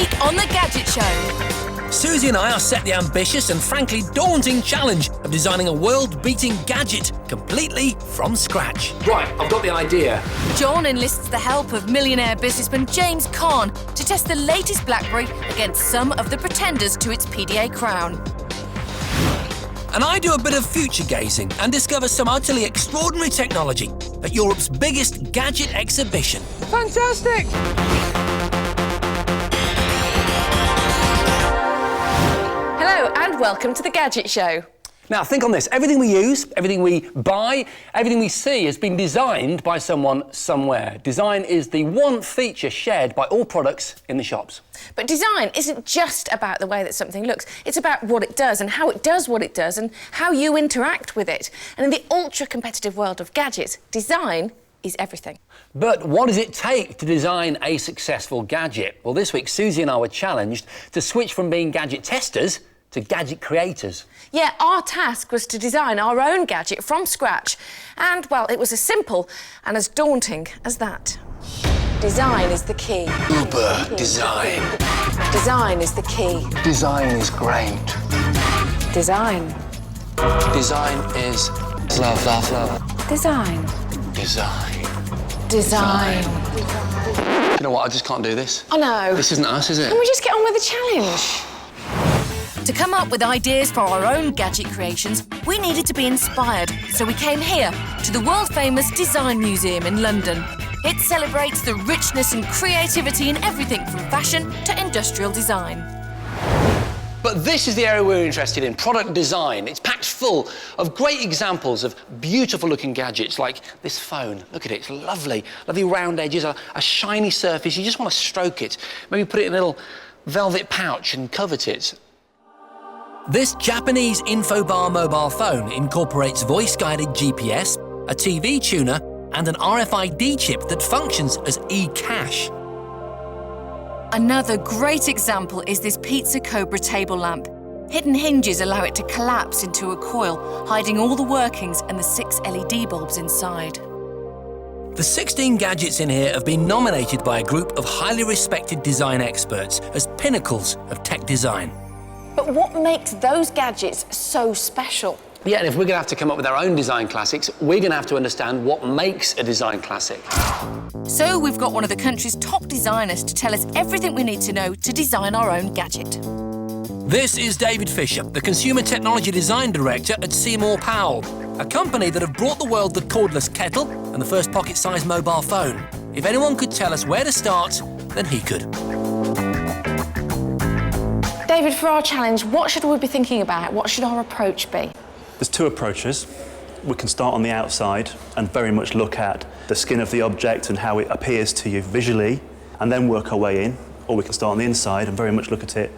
week on The Gadget Show. Suzi and I are set the ambitious and frankly daunting challenge of designing a world-beating gadget completely from scratch. Right, I've got the idea. Jon enlists the help of millionaire businessman James Caan to test the latest Blackberry against some of the pretenders to its PDA crown. And I do a bit of future gazing and discover some utterly extraordinary technology at Europe's biggest gadget exhibition. Fantastic! Hello and welcome to The Gadget Show. Now, think on this. Everything we use, everything we buy, everything we see has been designed by someone somewhere. Design is the one feature shared by all products in the shops. But design isn't just about the way that something looks. It's about what it does and how it does what it does and how you interact with it. And in the ultra-competitive world of gadgets, design is everything. But what does it take to design a successful gadget? Well, this week, Suzi and I were challenged to switch from being gadget testers to gadget creators. Yeah, our task was to design our own gadget from scratch. And, well, it was as simple and as daunting as that. Design is the key. Uber design. Design is the key. Design is great. Design. Design is love, love, love. Design. Design. Design. You know what? I just can't do this. Oh, no. This isn't us, is it? Can we just get on with the challenge? To come up with ideas for our own gadget creations, we needed to be inspired, so we came here to the world-famous Design Museum in London. It celebrates the richness and creativity in everything from fashion to industrial design. But this is the area we're interested in, product design. It's packed full of great examples of beautiful-looking gadgets like this phone. Look at it, it's lovely. Lovely round edges, a shiny surface. You just want to stroke it. Maybe put it in a little velvet pouch and covet it. This Japanese InfoBar mobile phone incorporates voice-guided GPS, a TV tuner, and an RFID chip that functions as e-cash. Another great example is this Pizza Cobra table lamp. Hidden hinges allow it to collapse into a coil, hiding all the workings and the 6 LED bulbs inside. The 16 gadgets in here have been nominated by a group of highly respected design experts as pinnacles of tech design. But what makes those gadgets so special? Yeah, and if we're going to have to come up with our own design classics, we're going to have to understand what makes a design classic. So we've got one of the country's top designers to tell us everything we need to know to design our own gadget. This is David Fisher, the Consumer Technology Design Director at Seymour Powell, a company that have brought the world the cordless kettle and the first pocket-sized mobile phone. If anyone could tell us where to start, then he could. David, for our challenge, what should we be thinking about? What should our approach be? There's two approaches. We can start on the outside and very much look at the skin of the object and how it appears to you visually, and then work our way in. Or we can start on the inside and very much look at it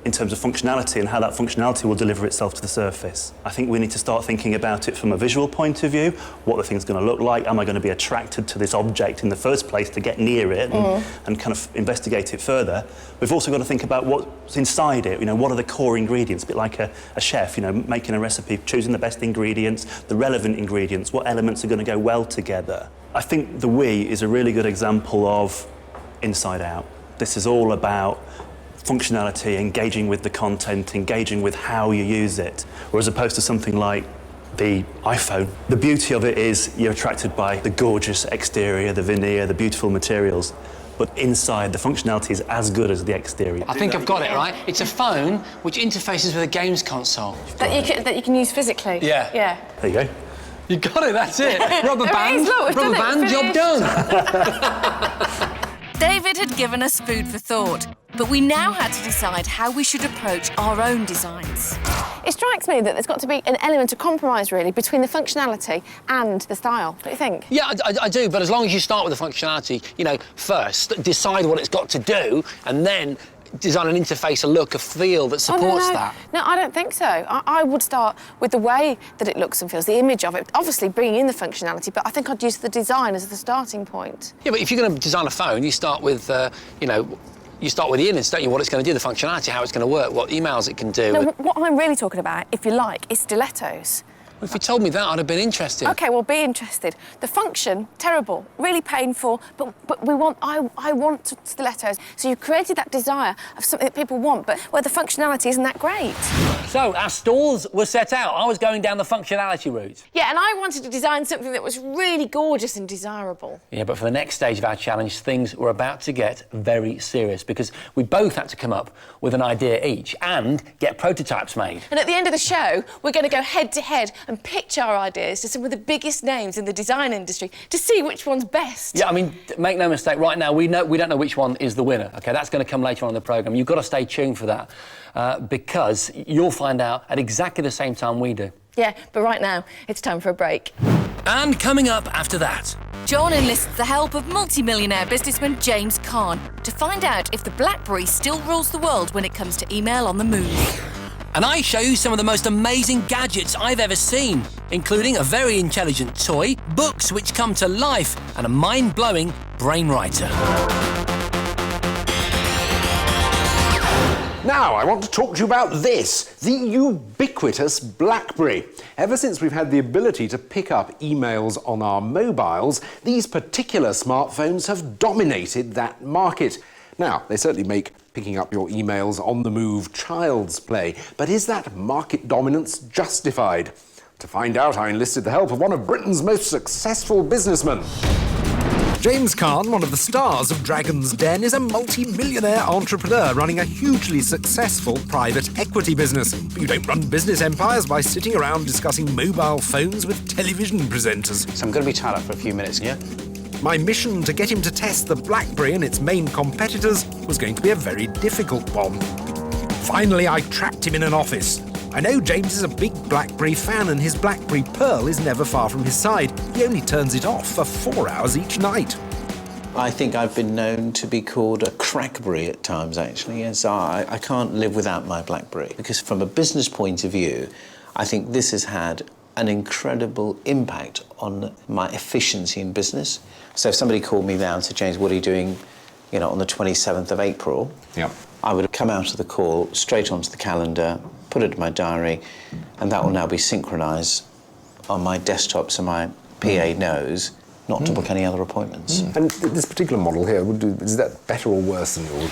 in terms of functionality and how that functionality will deliver itself to the surface. I think we need to start thinking about it from a visual point of view, what the thing's going to look like, am I going to be attracted to this object in the first place to get near it and kind of investigate it further. We've also got to think about what's inside it, you know, what are the core ingredients, a bit like a chef, you know, making a recipe, choosing the best ingredients, the relevant ingredients, what elements are going to go well together. I think the Wii is a really good example of inside out. This is all about functionality, engaging with the content, engaging with how you use it, whereas opposed to something like the iPhone. The beauty of it is you're attracted by the gorgeous exterior, the veneer, the beautiful materials, but inside the functionality is as good as the exterior. I think I've got it, right? It's a phone which interfaces with a games console. That you can use physically? Yeah. Yeah. There you go. You got it, that's it. Rubber There it band, is, look, we've rubber done it, band, job finished. done. David had given us food for thought, but we now had to decide how we should approach our own designs. It strikes me that there's got to be an element of compromise, really, between the functionality and the style. Don't you think? Yeah, I do, but as long as you start with the functionality, you know, first, decide what it's got to do, and then design an interface, a look, a feel that supports that. No, I don't think so. I would start with the way that it looks and feels, the image of it, obviously bringing in the functionality, but I think I'd use the design as the starting point. Yeah, but if you're going to design a phone, you start with, you know, you start with the innards, don't you? What it's going to do, the functionality, how it's going to work, what emails it can do. No, what I'm really talking about, if you like, is stilettos. If you told me that, I'd have been interested. OK, well, be interested. The function, terrible, really painful, but I want stilettos. So you created that desire of something that people want, but where the functionality isn't that great. So, our stalls were set out. I was going down the functionality route. Yeah, and I wanted to design something that was really gorgeous and desirable. Yeah, but for the next stage of our challenge, things were about to get very serious because we both had to come up with an idea each and get prototypes made. And at the end of the show, we're going to go head-to-head and pitch our ideas to some of the biggest names in the design industry to see which one's best. Yeah, I mean, make no mistake, right now we don't know which one is the winner, OK? That's going to come later on in the programme. You've got to stay tuned for that because you'll find out at exactly the same time we do. Yeah, but right now, it's time for a break. And coming up after that... Jon enlists the help of multi-millionaire businessman James Caan to find out if the Blackberry still rules the world when it comes to email on the move. And I show you some of the most amazing gadgets I've ever seen, including a very intelligent toy, books which come to life, and a mind-blowing brain writer. Now, I want to talk to you about this, the ubiquitous BlackBerry. Ever since we've had the ability to pick up emails on our mobiles, these particular smartphones have dominated that market. Now, they certainly make picking up your emails on the move child's play, but is that market dominance justified? To find out, I enlisted the help of one of Britain's most successful businessmen. James Caan, one of the stars of Dragon's Den, is a multi-millionaire entrepreneur running a hugely successful private equity business. But you don't run business empires by sitting around discussing mobile phones with television presenters. So I'm going to be tied up for a few minutes, yeah? My mission to get him to test the BlackBerry and its main competitors was going to be a very difficult one. Finally, I trapped him in an office. I know James is a big BlackBerry fan and his BlackBerry Pearl is never far from his side. He only turns it off for 4 hours each night. I think I've been known to be called a crackberry at times, actually. Yes, I can't live without my BlackBerry because from a business point of view, I think this has had an incredible impact on my efficiency in business. So if somebody called me now and said, James, what are you doing, on the 27th of April? Yep. I would have come out of the call, straight onto the calendar, put it in my diary, and that will now be synchronised on my desktop so my PA knows not to book any other appointments. And this particular model here, is that better or worse than yours?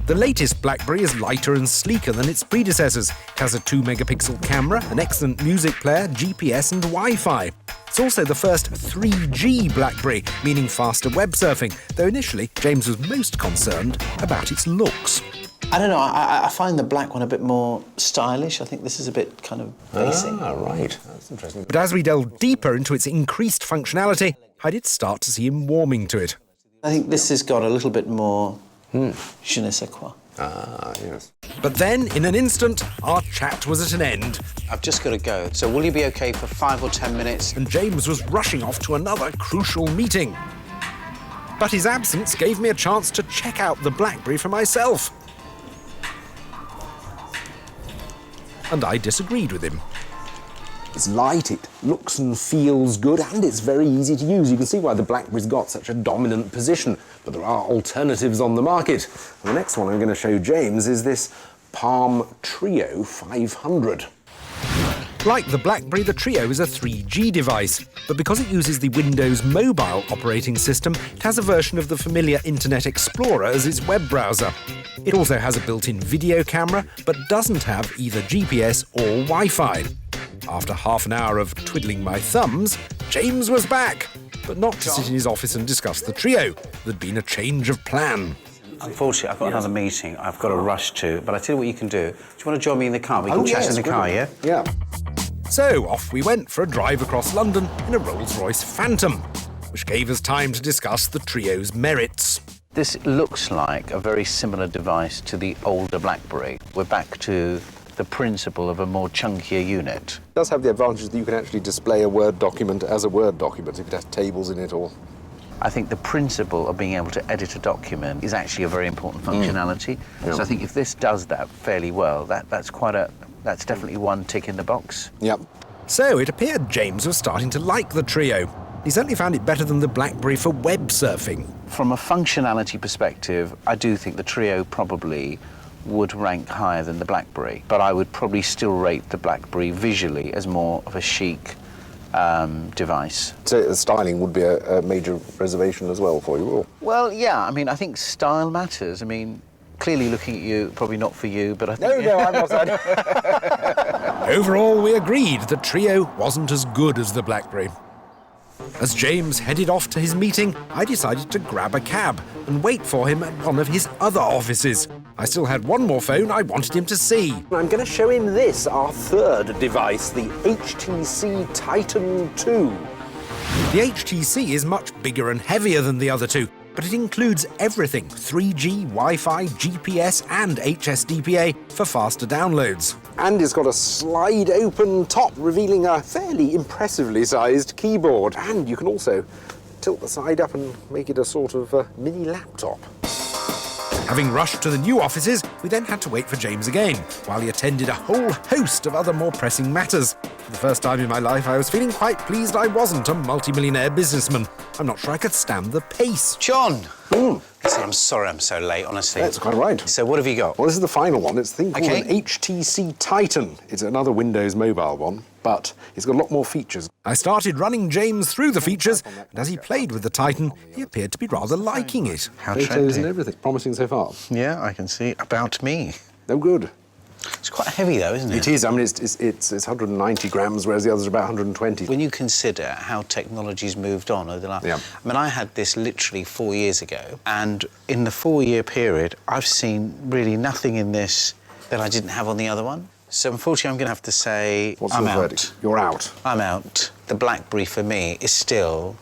The latest BlackBerry is lighter and sleeker than its predecessors. It has a 2-megapixel camera, an excellent music player, GPS and Wi-Fi. It's also the first 3G BlackBerry, meaning faster web surfing, though initially James was most concerned about its looks. I don't know, I find the black one a bit more stylish. I think this is a bit kind of basic. Ah, right. That's interesting. But as we delved deeper into its increased functionality, I did start to see him warming to it. I think this has got a little bit more je ne sais quoi. Ah, yes. But then, in an instant, our chat was at an end. I've just got to go, so will you be OK for 5 or 10 minutes? And James was rushing off to another crucial meeting. But his absence gave me a chance to check out the BlackBerry for myself. And I disagreed with him. It's light, it looks and feels good, and it's very easy to use. You can see why the BlackBerry's got such a dominant position, but there are alternatives on the market. And the next one I'm going to show James is this Palm Treo 500. Like the BlackBerry, the Treo is a 3G device, but because it uses the Windows Mobile operating system, it has a version of the familiar Internet Explorer as its web browser. It also has a built-in video camera, but doesn't have either GPS or Wi-Fi. After half an hour of twiddling my thumbs, James was back, but not to sit in his office and discuss the Treo. There'd been a change of plan. Unfortunately, I've got another meeting I've got to rush to, but I tell you what you can do. Do you want to join me in the car? We can chat in the car, yeah? Yeah. So off we went for a drive across London in a Rolls-Royce Phantom, which gave us time to discuss the Treo's merits. This looks like a very similar device to the older BlackBerry. We're back to the principle of a more chunkier unit. It does have the advantage that you can actually display a Word document as a Word document if it has tables in it or... I think the principle of being able to edit a document is actually a very important functionality. Yeah. So I think if this does that fairly well, that's definitely one tick in the box. Yep. So it appeared James was starting to like the Treo. He certainly found it better than the BlackBerry for web surfing. From a functionality perspective, I do think the Treo probably would rank higher than the Blackberry, but I would probably still rate the Blackberry visually as more of a chic device. So the styling would be a major reservation as well for you, or? Well, yeah, I mean, I think style matters. I mean, clearly looking at you, probably not for you, but I think... No, I'm not. Overall, we agreed the Treo wasn't as good as the Blackberry. As James headed off to his meeting, I decided to grab a cab and wait for him at one of his other offices. I still had one more phone I wanted him to see. I'm going to show him this, our third device, the HTC TYTN II. The HTC is much bigger and heavier than the other two, but it includes everything: 3G, Wi-Fi, GPS and HSDPA for faster downloads. And it's got a slide-open top, revealing a fairly impressively sized keyboard. And you can also tilt the side up and make it a sort of mini laptop. Having rushed to the new offices, we then had to wait for James again, while he attended a whole host of other more pressing matters. For the first time in my life, I was feeling quite pleased I wasn't a multi-millionaire businessman. I'm not sure I could stand the pace. John! Listen, I'm sorry I'm so late, honestly. That's quite right. So what have you got? Well, this is the final one. It's a thing called an HTC TYTN. It's another Windows mobile one, but it's got a lot more features. I started running James through the features, and as he played with the TYTN, he appeared to be rather liking it. How Photos trendy. and everything. Promising so far. Yeah, I can see. About me. No good. It's quite heavy, though, isn't it? It is. I mean, it's 190 grams, whereas the others are about 120. When you consider how technology's moved on over the last... Yeah. I mean, I had this literally 4 years ago, and in the 4-year period, I've seen really nothing in this that I didn't have on the other one. So, unfortunately, I'm going to have to say What's I'm your out. verdict? You're out. I'm out. The Blackberry, for me, is still...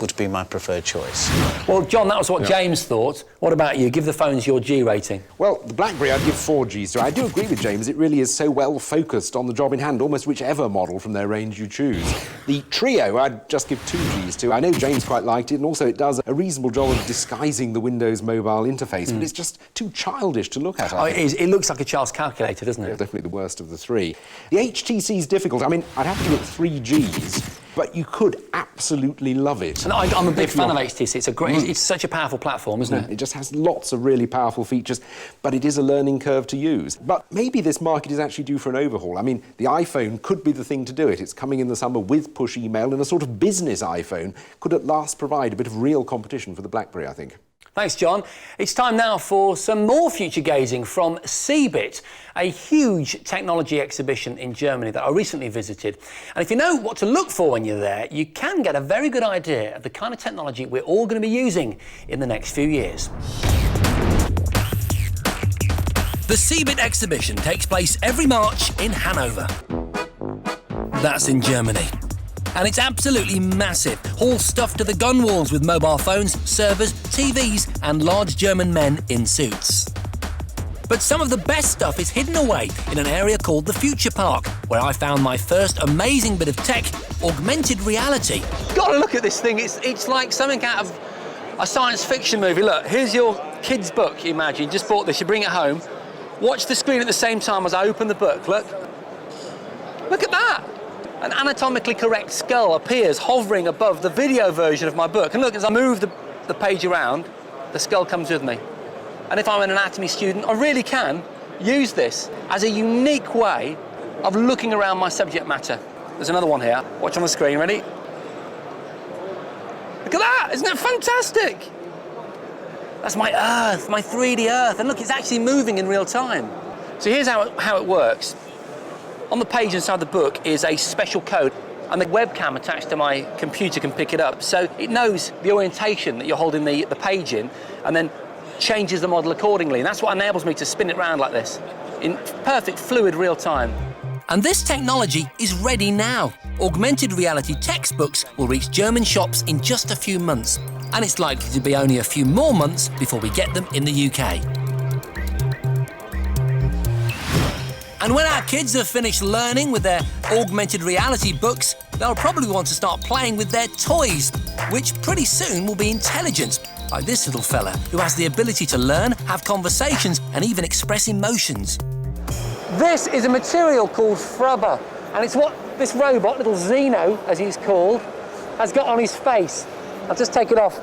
would be my preferred choice. Well, John, that was what James thought. What about you? Give the phones your G rating. Well, the Blackberry I'd give 4 Gs to. I do agree with James. It really is so well focused on the job in hand, almost whichever model from their range you choose. The Treo I'd just give 2 Gs to. I know James quite liked it, and also it does a reasonable job of disguising the Windows mobile interface, but it's just too childish to look at. Oh, it is. It looks like a child's calculator, doesn't it? Yeah, definitely the worst of the 3. The HTC's difficult. I mean, I'd have to give it 3 Gs, but you could absolutely love it. And I'm a big fan of HTC. It's a great. It's such a powerful platform, isn't it? It just has lots of really powerful features, but it is a learning curve to use. But maybe this market is actually due for an overhaul. I mean, the iPhone could be the thing to do it. It's coming in the summer with push email, and a sort of business iPhone could at last provide a bit of real competition for the Blackberry, I think. Thanks, John. It's time now for some more future gazing from CeBIT, a huge technology exhibition in Germany that I recently visited. And if you know what to look for when you're there, you can get a very good idea of the kind of technology we're all going to be using in the next few years. The CeBIT exhibition takes place every March in Hanover. That's in Germany. And it's absolutely massive, all stuffed to the gun walls with mobile phones, servers, TVs and large German men in suits. But some of the best stuff is hidden away in an area called the Future Park, where I found my first amazing bit of tech, augmented reality. Got to look at this thing. It's like something out of a science fiction movie. Look, here's your kid's book, you imagine. Just bought this, you bring it home. Watch the screen at the same time as I open the book. Look at that. An anatomically correct skull appears hovering above the video version of my book. And look, as I move the page around, the skull comes with me. And if I'm an anatomy student, I really can use this as a unique way of looking around my subject matter. There's another one here. Watch on the screen, ready? Look at that, isn't it fantastic? That's my Earth, my 3D Earth. And look, it's actually moving in real time. So here's how it works. On the page inside the book is a special code, and the webcam attached to my computer can pick it up. So it knows the orientation that you're holding the page in, and then changes the model accordingly. And that's what enables me to spin it around like this, in perfect, fluid, real time. And this technology is ready now. Augmented reality textbooks will reach German shops in just a few months. And it's likely to be only a few more months before we get them in the UK. And when our kids have finished learning with their augmented reality books, they'll probably want to start playing with their toys, which pretty soon will be intelligent, like this little fella, who has the ability to learn, have conversations, and even express emotions. This is a material called Frubber, and it's what this robot, little Zeno, as he's called, has got on his face. I'll just take it off,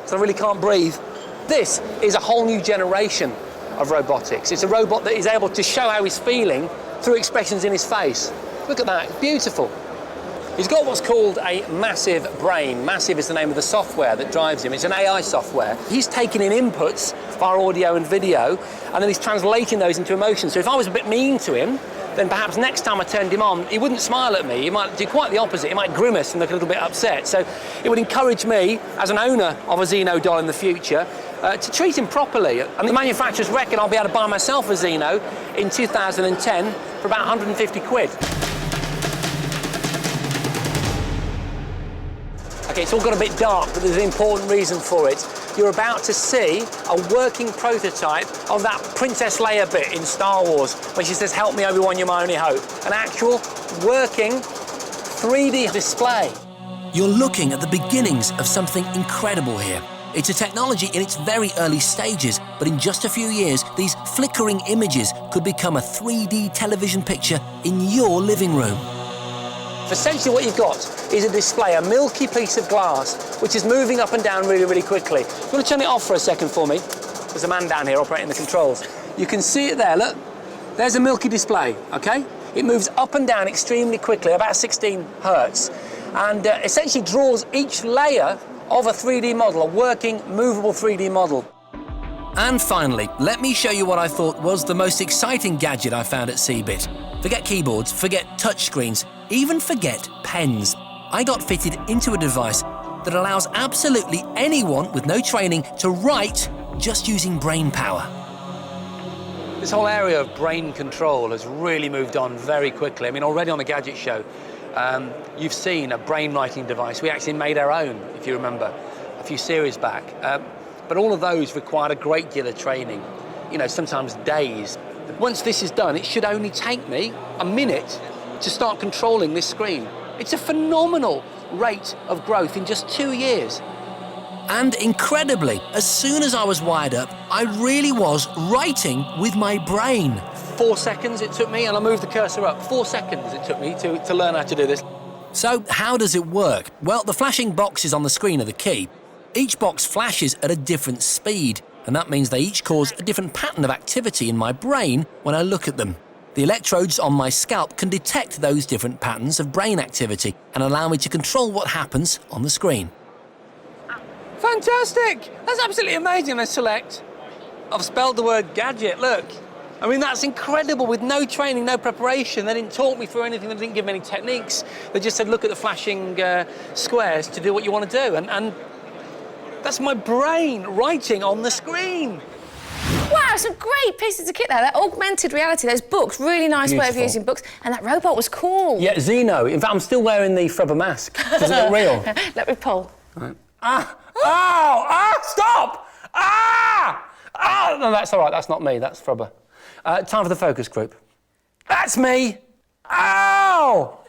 so I really can't breathe. This is a whole new generation of robotics. It's a robot that is able to show how he's feeling through expressions in his face. Look at that, beautiful. He's got what's called a massive brain. Massive is the name of the software that drives him. It's an AI software. He's taking in inputs via audio and video, and then he's translating those into emotions. So if I was a bit mean to him, then perhaps next time I turned him on, he wouldn't smile at me. He might do quite the opposite. He might grimace and look a little bit upset. So it would encourage me, as an owner of a Xeno doll in the future, to treat him properly. And the manufacturers reckon I'll be able to buy myself a Xeno in 2010 for about 150 quid. Okay, it's all got a bit dark, but there's an important reason for it. You're about to see a working prototype of that Princess Leia bit in Star Wars, when she says, "Help me, Obi-Wan, you're my only hope." An actual working 3D display. You're looking at the beginnings of something incredible here. It's a technology in its very early stages, but in just a few years, these flickering images could become a 3D television picture in your living room. Essentially what you've got is a display, a milky piece of glass, which is moving up and down really, really quickly. You want to turn it off for a second for me? There's a man down here operating the controls. You can see it there, look. There's a milky display, okay? It moves up and down extremely quickly, about 16 hertz, and essentially draws each layer of a 3D model, a working, movable 3D model. And finally, let me show you what I thought was the most exciting gadget I found at CeBIT. Forget keyboards, forget touchscreens, even forget pens. I got fitted into a device that allows absolutely anyone with no training to write just using brain power. This whole area of brain control has really moved on very quickly. I mean, already on the Gadget show, you've seen a brain writing device. We actually made our own, if you remember, a few series back. But all of those required a great deal of training, you know, sometimes days. Once this is done, it should only take me a minute to start controlling this screen. It's a phenomenal rate of growth in just 2 years. And incredibly, as soon as I was wired up, I really was writing with my brain. 4 seconds it took me, and I moved the cursor up. 4 seconds it took me to learn how to do this. So how does it work? Well, the flashing boxes on the screen are the key. Each box flashes at a different speed, and that means they each cause a different pattern of activity in my brain when I look at them. The electrodes on my scalp can detect those different patterns of brain activity and allow me to control what happens on the screen. Fantastic! That's absolutely amazing. Let's select. I've spelled the word gadget, look. I mean, that's incredible. With no training, no preparation. They didn't talk me through anything. They didn't give me any techniques. They just said, look at the flashing squares to do what you want to do. And that's my brain writing on the screen. Wow, some great pieces of kit there. That augmented reality, those books, really nice way of using books. And that robot was cool. Yeah, Xeno. In fact, I'm still wearing the Frubber mask. Does it look real? Let me pull. Right. Ah! Oh! Ah! Stop! Ah! Ah! No, that's all right. That's not me. That's Frubber. Time for the focus group. That's me! Ow!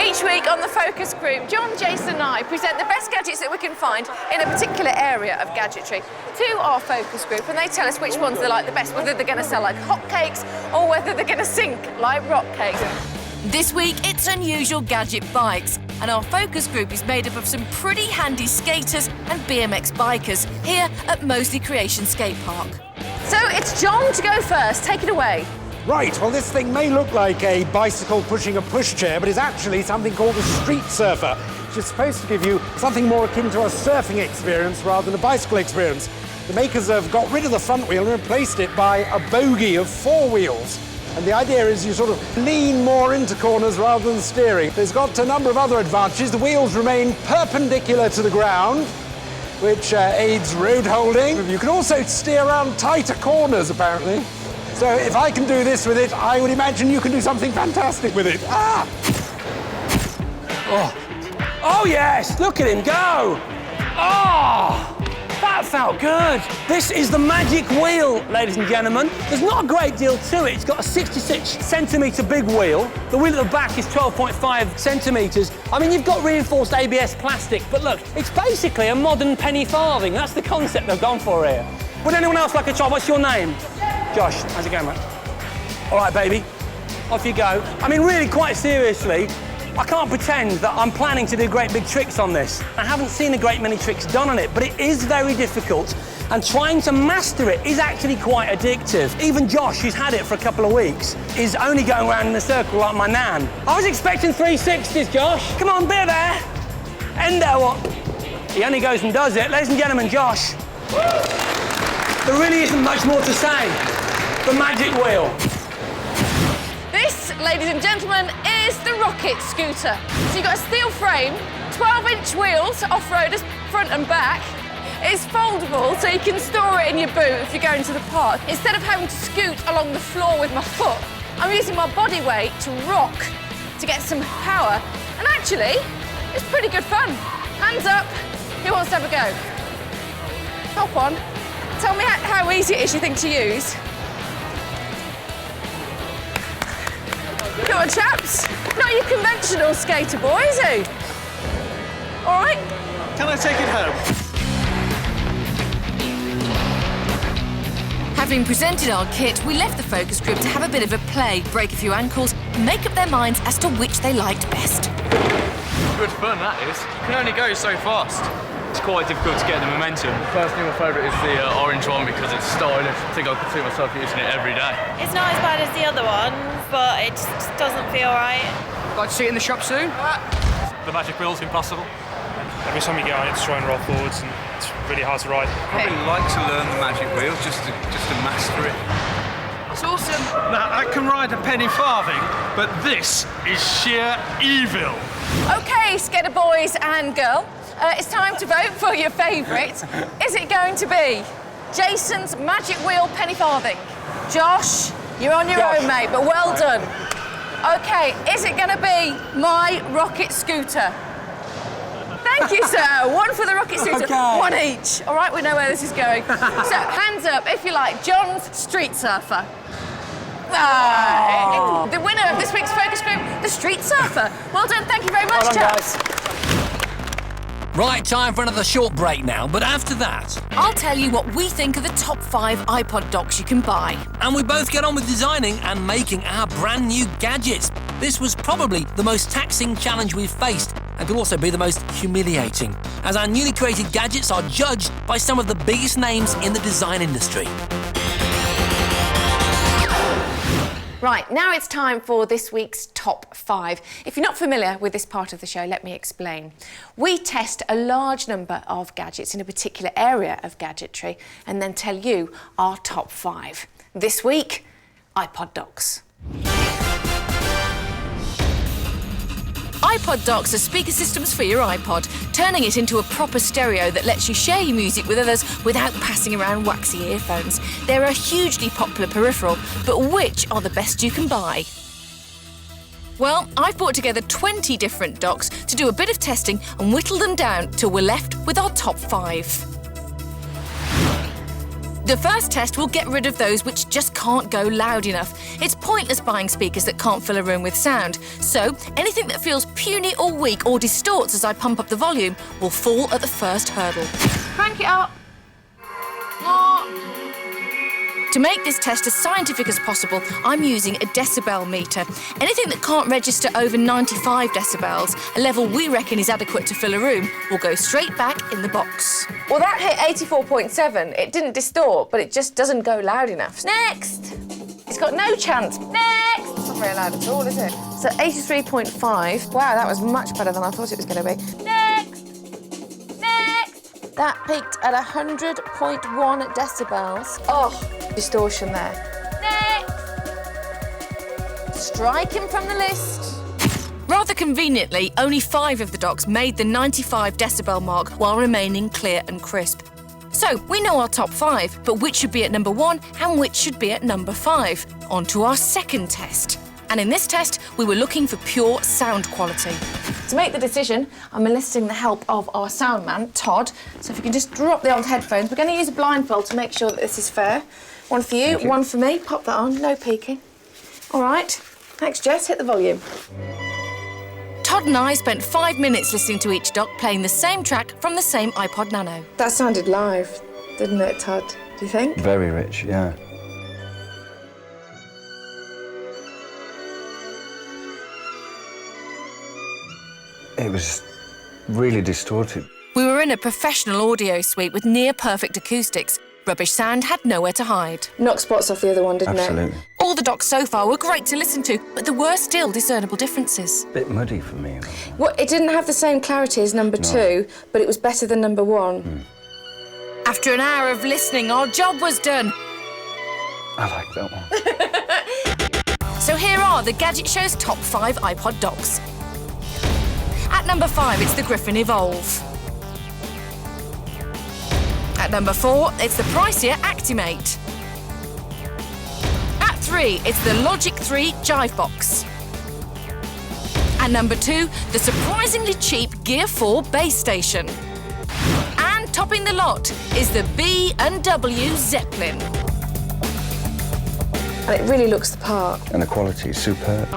Each week on the focus group, John, Jason and I present the best gadgets that we can find in a particular area of gadgetry to our focus group, and they tell us which ones they like the best, whether they're going to sell like hotcakes or whether they're going to sink like rock cakes. This week, it's unusual gadget bikes, and our focus group is made up of some pretty handy skaters and BMX bikers here at Moseley Creation Skate Park. So it's John to go first. Take it away. Right, well, this thing may look like a bicycle pushing a pushchair, but it's actually something called a street surfer, which is supposed to give you something more akin to a surfing experience rather than a bicycle experience. The makers have got rid of the front wheel and replaced it by a bogie of 4 wheels. And the idea is you sort of lean more into corners rather than steering. It's got a number of other advantages. The wheels remain perpendicular to the ground, which aids road holding. You can also steer around tighter corners, apparently. So if I can do this with it, I would imagine you can do something fantastic with it. Ah! Oh, yes! Look at him go! Oh! That felt good. This is the magic wheel, ladies and gentlemen. There's not a great deal to it. It's got a 66-centimetre big wheel. The wheel at the back is 12.5 centimetres. I mean, you've got reinforced ABS plastic, but look, it's basically a modern penny farthing. That's the concept they've gone for here. Would anyone else like a try? What's your name? Josh. How's it going, mate? All right, baby. Off you go. I mean, really, quite seriously, I can't pretend that I'm planning to do great big tricks on this. I haven't seen a great many tricks done on it, but it is very difficult, and trying to master it is actually quite addictive. Even Josh, who's had it for a couple of weeks, is only going around in a circle like my nan. I was expecting 360s, Josh. Come on, be there. Endo up. He only goes and does it. Ladies and gentlemen, Josh. There really isn't much more to say. The magic wheel. This, ladies and gentlemen, is the Rocket Scooter. So you've got a steel frame, 12-inch wheels, off-roaders, front and back. It's foldable, so you can store it in your boot if you're going to the park. Instead of having to scoot along the floor with my foot, I'm using my body weight to rock to get some power. And actually, it's pretty good fun. Hands up, who wants to have a go? Hop on. Tell me how easy it is, you think, to use. Come on, chaps. Not your conventional skater boy, is he? All right. Can I take it home? Having presented our kit, we left the focus group to have a bit of a play, break a few ankles, and make up their minds as to which they liked best. Good fun, that is. You can only go so fast. It's quite difficult to get the momentum. Personally, my favourite is the orange one because it's stylish. I think I could see myself using it every day. It's not as bad as the other one, but it just doesn't feel right. Like to see it in the shop soon? The magic wheel's impossible. Every time you get on it, it's trying to roll forwards, and it's really hard to ride. I'd really like to learn the magic wheel just to master it. It's awesome. Now, I can ride a penny farthing, but this is sheer evil. OK, skater boys and girl, it's time to vote for your favourite. Is it going to be Jason's magic wheel penny farthing? Josh, you're on your own, mate, but well done. OK, is it going to be my rocket scooter? Thank you, sir. One for the rocket scooter, one each. All right, we know where this is going. So, hands up if you like John's street surfer. The winner of this week's focus group, the street surfer. Well done, thank you very much, chaps. Right, time for another short break now, but after that... I'll tell you what we think are the top 5 iPod docks you can buy. And we both get on with designing and making our brand new gadgets. This was probably the most taxing challenge we've faced, and could also be the most humiliating, as our newly created gadgets are judged by some of the biggest names in the design industry. Right, now it's time for this week's top 5. If you're not familiar with this part of the show, let me explain. We test a large number of gadgets in a particular area of gadgetry and then tell you our top 5. This week, iPod docks. iPod docks are speaker systems for your iPod, turning it into a proper stereo that lets you share your music with others without passing around waxy earphones. They're a hugely popular peripheral, but which are the best you can buy? Well, I've brought together 20 different docks to do a bit of testing and whittle them down till we're left with our top 5. The first test will get rid of those which just can't go loud enough. It's pointless buying speakers that can't fill a room with sound. So, anything that feels puny or weak or distorts as I pump up the volume will fall at the first hurdle. Crank it up. To make this test as scientific as possible, I'm using a decibel meter. Anything that can't register over 95 decibels, a level we reckon is adequate to fill a room, will go straight back in the box. Well, that hit 84.7. It didn't distort, but it just doesn't go loud enough. Next! It's got no chance. Next! It's not very loud at all, is it? So 83.5. Wow, that was much better than I thought it was going to be. Next! Next! That peaked at 100.1 decibels. Oh, distortion there. Next! Striking from the list. Rather conveniently, only 5 of the docks made the 95 decibel mark while remaining clear and crisp. So, we know our top 5, but which should be at number 1 and which should be at number 5. On to our second test. And in this test, we were looking for pure sound quality. To make the decision, I'm enlisting the help of our sound man, Todd. So if you can just drop the old headphones. We're going to use a blindfold to make sure that this is fair. One for you, one for me. Pop that on, no peeking. All right. Thanks, Jess. Hit the volume. Todd and I spent 5 minutes listening to each dock playing the same track from the same iPod Nano. That sounded live, didn't it, Todd? Do you think? Very rich, yeah. It was really distorted. We were in a professional audio suite with near-perfect acoustics. Rubbish sound had nowhere to hide. Knocked spots off the other one, didn't Absolutely. it? All the docks so far were great to listen to, but there were still discernible differences. Bit muddy for me. Well, it didn't have the same clarity as number 2, but it was better than number 1. After an hour of listening, our job was done. I like that one. So here are the Gadget Show's top 5 iPod docks. At number 5, it's the Griffin Evolve. At number 4, it's the pricier AktiMate. At 3, it's the Logic 3 Jive Box. At number 2, the surprisingly cheap Gear 4 base station. And topping the lot is the B&O Zeppelin. And it really looks the part. And the quality is superb.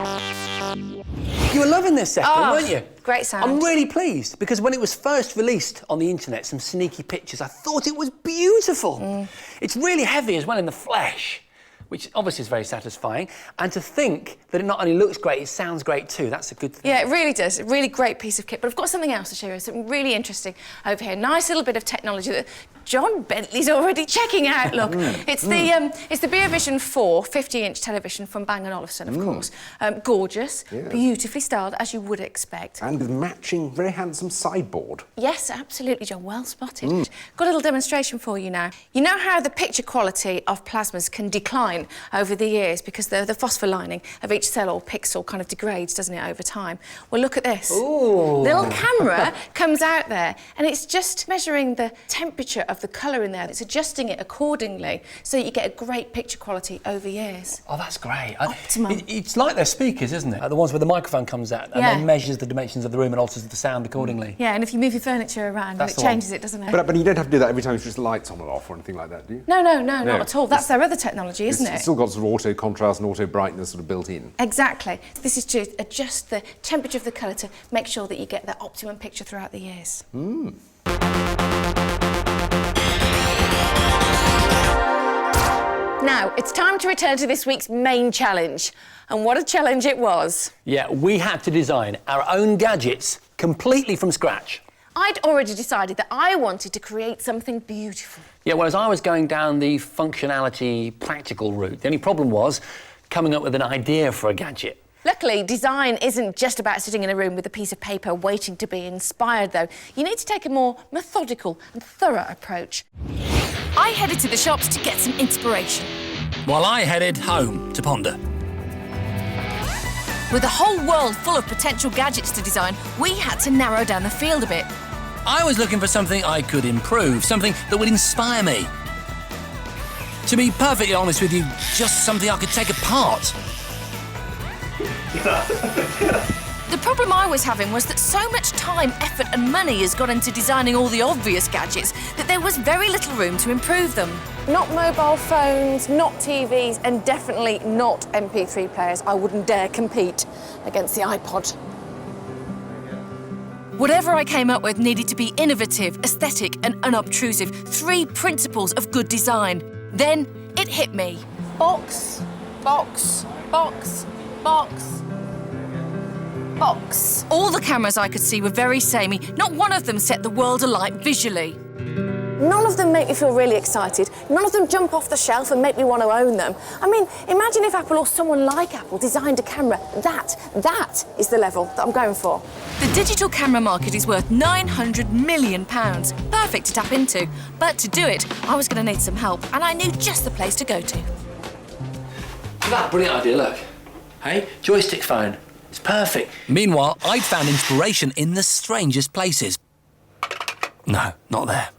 You were loving this Zeppelin, weren't you? Great sound. I'm really pleased, because when it was first released on the internet, some sneaky pictures, I thought it was beautiful. It's really heavy as well in the flesh, which obviously is very satisfying. And to think that it not only looks great, it sounds great too, that's a good thing. Yeah, it really does. A really great piece of kit. But I've got something else to show you, something really interesting over here. Nice little bit of technology that Jon Bentley's already checking out, look. It's the Beovision 4 50-inch television from Bang & Olufsen, of course. Gorgeous, beautifully styled, as you would expect. And with matching, very handsome sideboard. Yes, absolutely, John, well spotted. Got a little demonstration for you now. You know how the picture quality of plasmas can decline over the years because the phosphor lining of each cell or pixel kind of degrades, doesn't it, over time? Well, look at this. Ooh. Little camera comes out there and it's just measuring the temperature of the colour in there. It's adjusting it accordingly so you get a great picture quality over years. Oh, that's great. Optimum. It's like their speakers, isn't it? The ones where the microphone comes out and then measures the dimensions of the room and alters the sound accordingly. Yeah, and if you move your furniture around, it changes it, doesn't it? But you don't have to do that every time you switch the lights on and off or anything like that, do you? No, not at all. That's their other technology, isn't it? It's still got sort of auto contrast and auto brightness sort of built in. Exactly. This is to adjust the temperature of the colour to make sure that you get that optimum picture throughout the years. Now, it's time to return to this week's main challenge. And what a challenge it was. Yeah, we had to design our own gadgets completely from scratch. I'd already decided that I wanted to create something beautiful. Yeah, whereas I was going down the functionality, practical route. The only problem was coming up with an idea for a gadget. Luckily, design isn't just about sitting in a room with a piece of paper waiting to be inspired, though. You need to take a more methodical and thorough approach. I headed to the shops to get some inspiration. While I headed home to ponder. With a whole world full of potential gadgets to design, we had to narrow down the field a bit. I was looking for something I could improve, something that would inspire me. To be perfectly honest with you, just something I could take apart. The problem I was having was that so much time, effort and money has gone into designing all the obvious gadgets that there was very little room to improve them. Not mobile phones, not TVs, and definitely not MP3 players. I wouldn't dare compete against the iPod. Whatever I came up with needed to be innovative, aesthetic and unobtrusive. 3 principles of good design. Then it hit me. Box, box, box, box. Box. All the cameras I could see were very samey. Not one of them set the world alight visually. None of them make me feel really excited. None of them jump off the shelf and make me want to own them. I mean, imagine if Apple or someone like Apple designed a camera. That is the level that I'm going for. The digital camera market is worth £900 million. Perfect to tap into. But to do it, I was going to need some help, and I knew just the place to go to. That brilliant idea, look. Hey, joystick phone. It's perfect. Meanwhile, I'd found inspiration in the strangest places. No, not there.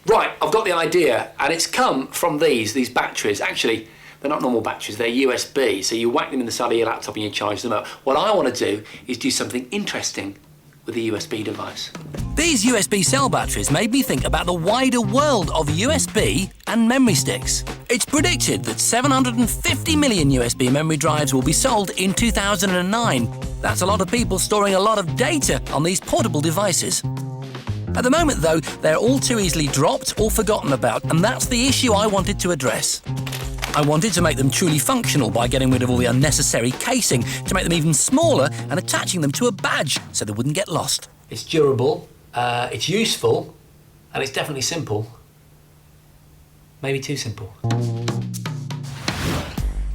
Right, I've got the idea, and it's come from these batteries. Actually, they're not normal batteries, they're USB, so you whack them in the side of your laptop and you charge them up. What I want to do is do something interesting with a USB device. These USB cell batteries made me think about the wider world of USB and memory sticks. It's predicted that 750 million USB memory drives will be sold in 2009. That's a lot of people storing a lot of data on these portable devices. At the moment, though, they're all too easily dropped or forgotten about, and that's the issue I wanted to address. I wanted to make them truly functional by getting rid of all the unnecessary casing, to make them even smaller and attaching them to a badge so they wouldn't get lost. It's durable, it's useful, and it's definitely simple. Maybe too simple.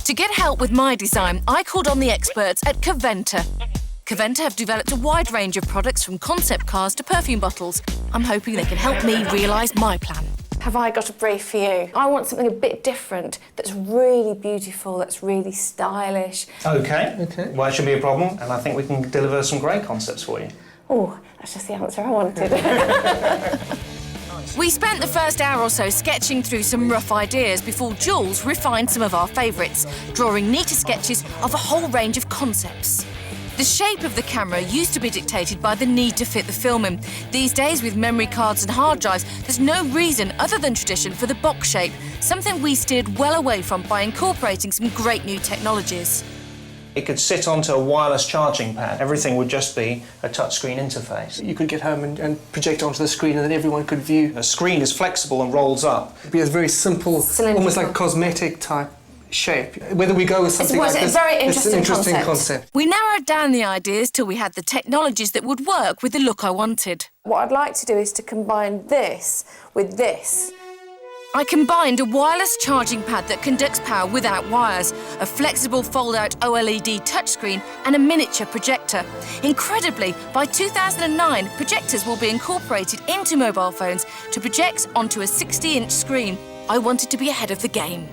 To get help with my design, I called on the experts at Caventa. Caventa have developed a wide range of products from concept cars to perfume bottles. I'm hoping they can help me realise my plan. Have I got a brief for you? I want something a bit different, that's really beautiful, that's really stylish. OK. Well, that shouldn't be a problem, and I think we can deliver some great concepts for you. Oh, that's just the answer I wanted. We spent the first hour or so sketching through some rough ideas before Jules refined some of our favourites, drawing neater sketches of a whole range of concepts. The shape of the camera used to be dictated by the need to fit the film in. These days, with memory cards and hard drives, there's no reason other than tradition for the box shape, something we steered well away from by incorporating some great new technologies. It could sit onto a wireless charging pad. Everything would just be a touchscreen interface. You could get home and project onto the screen and then everyone could view. The screen is flexible and rolls up. It'd be a very simple, almost like cosmetic type shape. Whether we go with something like this, it's an interesting concept. We narrowed down the ideas till we had the technologies that would work with the look I wanted. What I'd like to do is to combine this with this. I combined a wireless charging pad that conducts power without wires, a flexible fold-out OLED touchscreen and a miniature projector. Incredibly, by 2009, projectors will be incorporated into mobile phones to project onto a 60-inch screen. I wanted to be ahead of the game.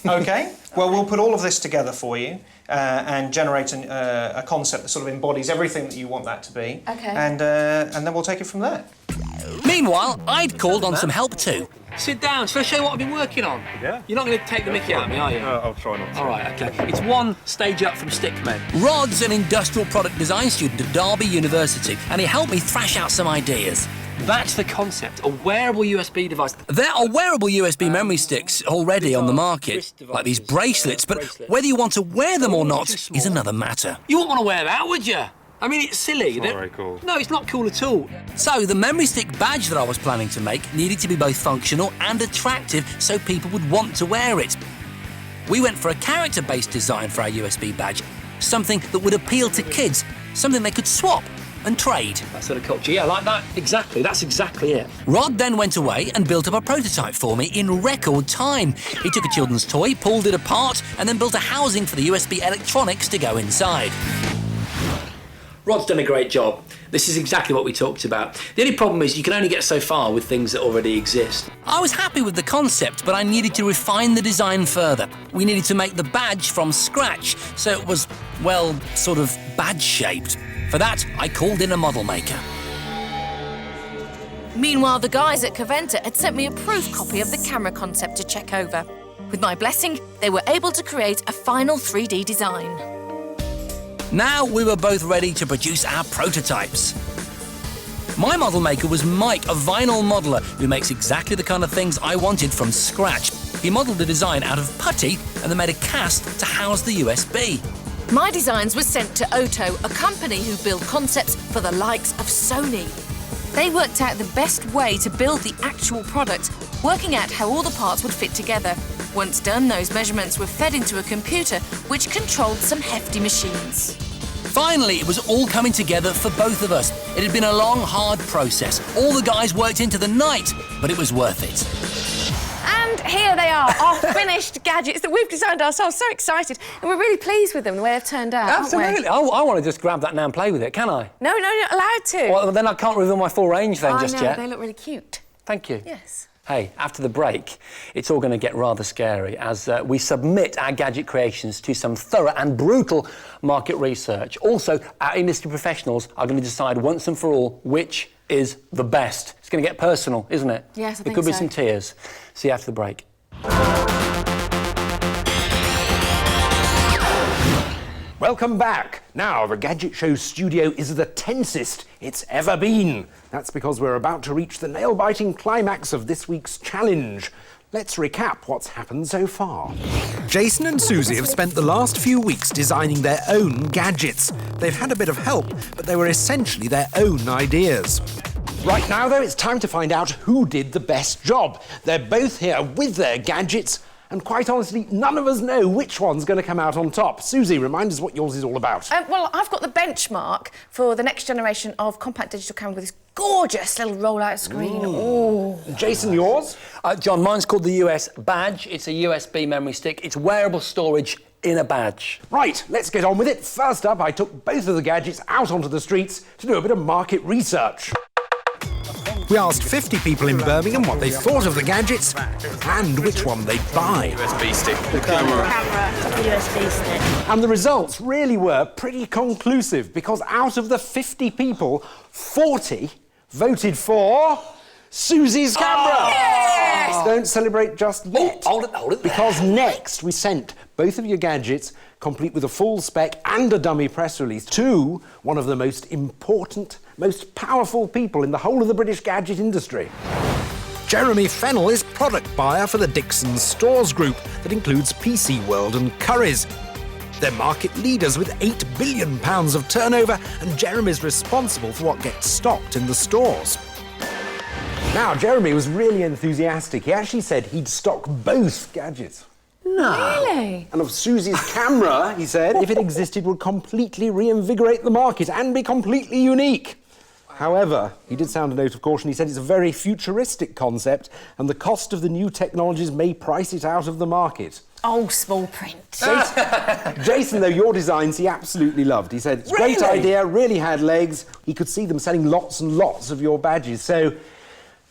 OK, well, we'll put all of this together for you and generate a concept that sort of embodies everything that you want that to be. OK. And then we'll take it from there. Meanwhile, I'd called on some help too. Sit down, shall I show you what I've been working on? Yeah. You're not going to take the mickey out of me, are you? I'll try not to. All right, OK. It's one stage up from Stickmen. Rod's an industrial product design student at Derby University, and he helped me thrash out some ideas. That's the concept, a wearable USB device. There are wearable USB memory sticks already on the market, like these bracelets, but whether you want to wear them or not is another matter. You wouldn't want to wear that, would you? I mean, it's silly. It's not very cool. No, it's not cool at all. So the memory stick badge that I was planning to make needed to be both functional and attractive so people would want to wear it. We went for a character-based design for our USB badge, something that would appeal to kids, something they could swap and trade. That sort of culture, yeah, like that. Exactly, that's exactly it. Rod then went away and built up a prototype for me in record time. He took a children's toy, pulled it apart, and then built a housing for the USB electronics to go inside. Rod's done a great job. This is exactly what we talked about. The only problem is you can only get so far with things that already exist. I was happy with the concept, but I needed to refine the design further. We needed to make the badge from scratch, so it was, well, sort of badge-shaped. For that, I called in a model maker. Meanwhile, the guys at Caventa had sent me a proof copy of the camera concept to check over. With my blessing, they were able to create a final 3D design. Now we were both ready to produce our prototypes. My model maker was Mike, a vinyl modeler who makes exactly the kind of things I wanted from scratch. He modelled the design out of putty and then made a cast to house the USB. My designs were sent to Oto, a company who build concepts for the likes of Sony. They worked out the best way to build the actual product, working out how all the parts would fit together. Once done, those measurements were fed into a computer which controlled some hefty machines. Finally, it was all coming together for both of us. It had been a long, hard process. All the guys worked into the night, but it was worth it. And here they are, our finished gadgets that we've designed ourselves. So excited. And we're really pleased with them, the way they've turned out. Absolutely. I want to just grab that now and play with it, can I? No, you're not allowed to. Well, then I can't reveal my full range then just yet. They look really cute. Thank you. Yes. Hey, after the break, it's all going to get rather scary as we submit our gadget creations to some thorough and brutal market research. Also, our industry professionals are going to decide once and for all which is the best. It's going to get personal, isn't it? Yes, I think There could be so. some tears. See you after the break. Welcome back. Now, the Gadget Show studio is the tensest it's ever been. That's because we're about to reach the nail-biting climax of this week's challenge. Let's recap what's happened so far. Jason and Suzi have spent the last few weeks designing their own gadgets. They've had a bit of help, but they were essentially their own ideas. Right now, though, it's time to find out who did the best job. They're both here with their gadgets, and quite honestly, none of us know which one's going to come out on top. Suzi, remind us what yours is all about. Well, I've got the benchmark for the next generation of compact digital camera with this gorgeous little roll-out screen. Ooh. Jason, yours? John, mine's called the US Badge. It's a USB memory stick. It's wearable storage in a badge. Right, let's get on with it. First up, I took both of the gadgets out onto the streets to do a bit of market research. We asked 50 people in Birmingham what they thought of the gadgets and which one they'd buy. USB stick. The camera. USB stick. And the results really were pretty conclusive, because out of the 50 people, 40 voted for Suzi's camera. Yes! Don't celebrate just yet. Hold it. Because next we sent both of your gadgets, complete with a full spec and a dummy press release, to one of the most important, most powerful people in the whole of the British gadget industry. Jeremy Fennell is product buyer for the Dixons Stores Group that includes PC World and Currys. They're market leaders with £8 billion of turnover, and Jeremy's responsible for what gets stocked in the stores. Now, Jeremy was really enthusiastic. He actually said he'd stock both gadgets. No. Really? And of Suzi's camera, he said, if it existed, would completely reinvigorate the market and be completely unique. However, he did sound a note of caution. He said it's a very futuristic concept, and the cost of the new technologies may price it out of the market. Oh, small print. Jason, though, your designs he absolutely loved. He said, it's a great idea, really had legs. He could see them selling lots and lots of your badges. So,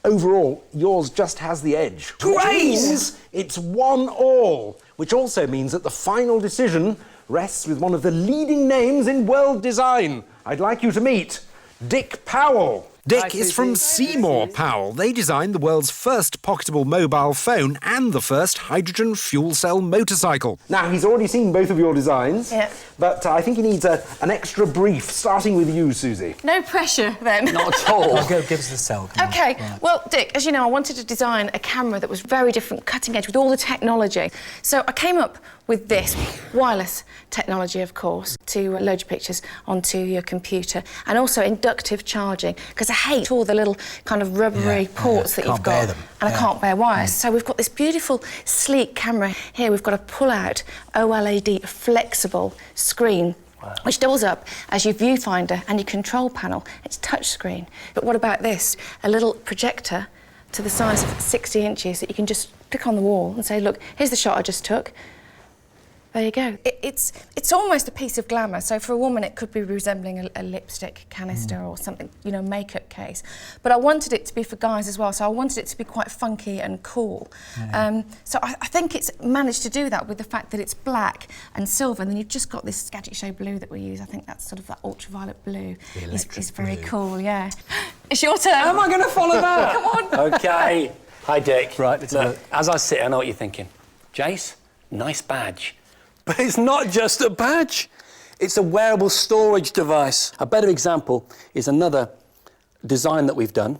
overall, yours just has the edge. Great! Which means it's 1-1, which also means that the final decision rests with one of the leading names in world design. I'd like you to meet Dick Powell. Dick is from Seymour Powell. They designed the world's first pocketable mobile phone and the first hydrogen fuel cell motorcycle. Now, he's already seen both of your designs, yeah. But I think he needs an extra brief, starting with you, Suzi. No pressure, then. Not at all. I'll go give us the cell. OK, well, Dick, as you know, I wanted to design a camera that was very different, cutting edge, with all the technology. So I came up with this wireless technology, of course, to load your pictures onto your computer, and also inductive charging, because I hate all the little kind of rubbery ports that you've got, and I can't bear wires. So we've got this beautiful, sleek camera here. We've got a pull-out OLED flexible screen, which doubles up as your viewfinder and your control panel. It's touchscreen. But what about this? A little projector to the size of 60 inches that you can just click on the wall and say, look, here's the shot I just took. There you go. It's almost a piece of glamour. So for a woman, it could be resembling a lipstick canister or something, you know, makeup case. But I wanted it to be for guys as well. So I wanted it to be quite funky and cool. So I think it's managed to do that with the fact that it's black and silver, and then you've just got this Gadget Show blue that we use. I think that's sort of that ultraviolet blue. It's very cool, yeah. It's your turn. How am I going to follow that? Come on. OK. Hi, Dick. Right, let's look. As I sit, I know what you're thinking. Jace, nice badge. But it's not just a badge. It's a wearable storage device. A better example is another design that we've done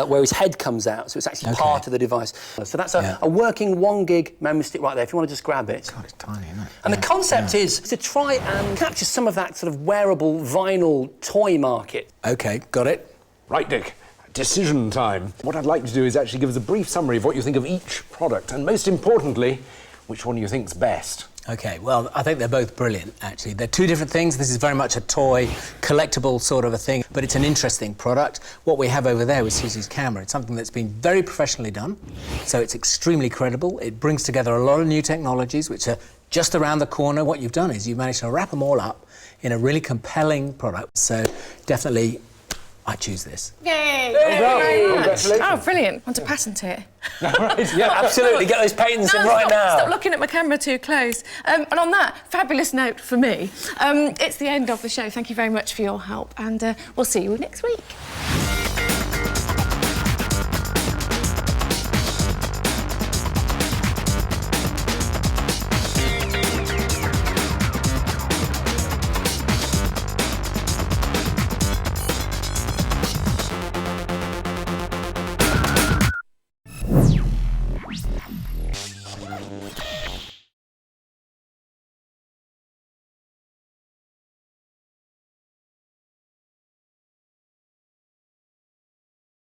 where his head comes out, so it's actually part of the device. So that's a working 1 gig memory stick right there, if you want to just grab it. God, it's tiny, isn't it? And the concept is to try and capture some of that sort of wearable vinyl toy market. OK, got it. Right, Dick. Decision time. What I'd like to do is actually give us a brief summary of what you think of each product, and most importantly, which one you think's best. OK, well, I think they're both brilliant, actually. They're two different things. This is very much a toy, collectible sort of a thing, but it's an interesting product. What we have over there with Suzi's camera, it's something that's been very professionally done, so it's extremely credible. It brings together a lot of new technologies, which are just around the corner. What you've done is you've managed to wrap them all up in a really compelling product, so definitely I choose this. Yay! Congratulations. Oh, brilliant. Want to patent it? Right, yeah, absolutely. Get those patents in right now. Stop looking at my camera too close. And on that fabulous note for me, it's the end of the show. Thank you very much for your help, and we'll see you next week.